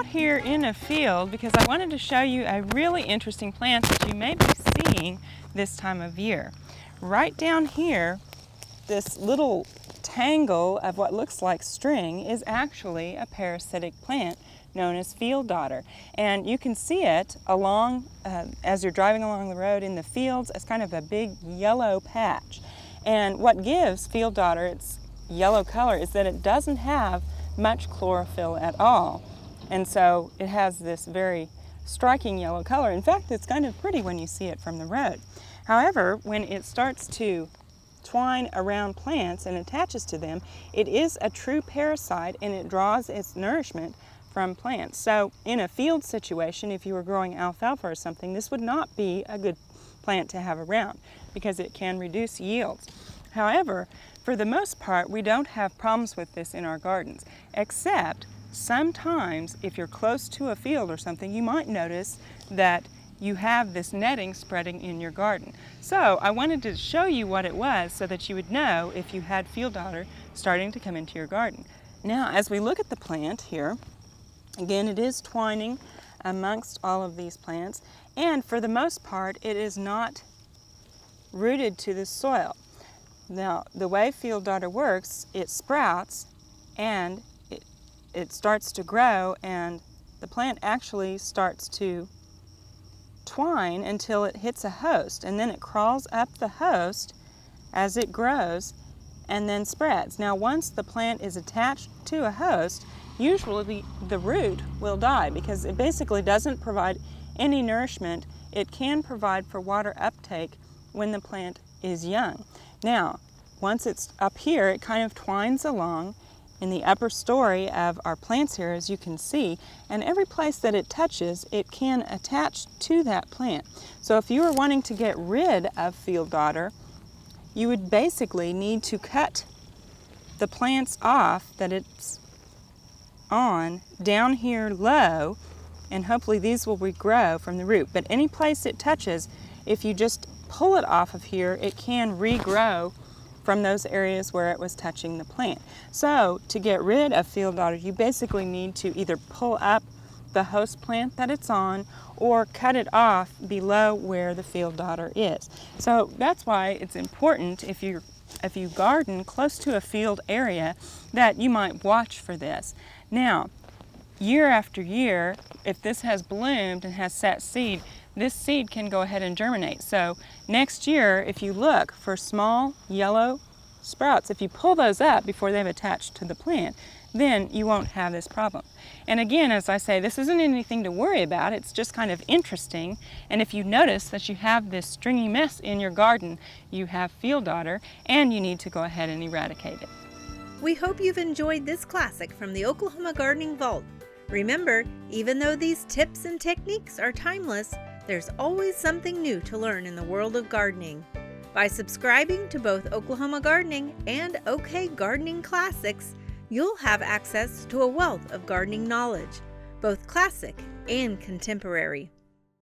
here in a field because I wanted to show you a really interesting plant that you may be seeing this time of year. Right down here, this little tangle of what looks like string is actually a parasitic plant known as field dodder. And you can see it along, as you're driving along the road in the fields, as kind of a big yellow patch. And what gives field dodder its yellow color is that it doesn't have much chlorophyll at all. And so it has this very striking yellow color. In fact, it's kind of pretty when you see it from the road. However, when it starts to twine around plants and attaches to them, it is a true parasite and it draws its nourishment from plants. So in a field situation, if you were growing alfalfa or something, this would not be a good plant to have around because it can reduce yields. However, for the most part, we don't have problems with this in our gardens, except sometimes if you're close to a field or something, you might notice that you have this netting spreading in your garden. So I wanted to show you what it was so that you would know if you had field dodder starting to come into your garden. Now, as we look at the plant here, again, it is twining amongst all of these plants, and for the most part, it is not rooted to the soil. Now, the way field dodder works, it sprouts and it starts to grow, and the plant actually starts to twine until it hits a host, and then it crawls up the host as it grows and then spreads. Now, once the plant is attached to a host, usually the root will die because it basically doesn't provide any nourishment. It can provide for water uptake when the plant is young. Now, once it's up here, it kind of twines along in the upper story of our plants here, as you can see, and every place that it touches, it can attach to that plant. So if you were wanting to get rid of field dodder, you would basically need to cut the plants off that it's on down here low, and hopefully these will regrow from the root. But any place it touches, if you just pull it off of here, it can regrow from those areas where it was touching the plant. So to get rid of field dodder, you basically need to either pull up the host plant that it's on or cut it off below where the field dodder is. So that's why it's important if you garden close to a field area that you might watch for this. Now, year after year, if this has bloomed and has set seed, this seed can go ahead and germinate. So next year, if you look for small yellow sprouts, if you pull those up before they've attached to the plant, then you won't have this problem. And again, as I say, this isn't anything to worry about. It's just kind of interesting. And if you notice that you have this stringy mess in your garden, you have field dodder, and you need to go ahead and eradicate it. We hope you've enjoyed this classic from the Oklahoma Gardening Vault. Remember, even though these tips and techniques are timeless, there's always something new to learn in the world of gardening. By subscribing to both Oklahoma Gardening and OK Gardening Classics, you'll have access to a wealth of gardening knowledge, both classic and contemporary.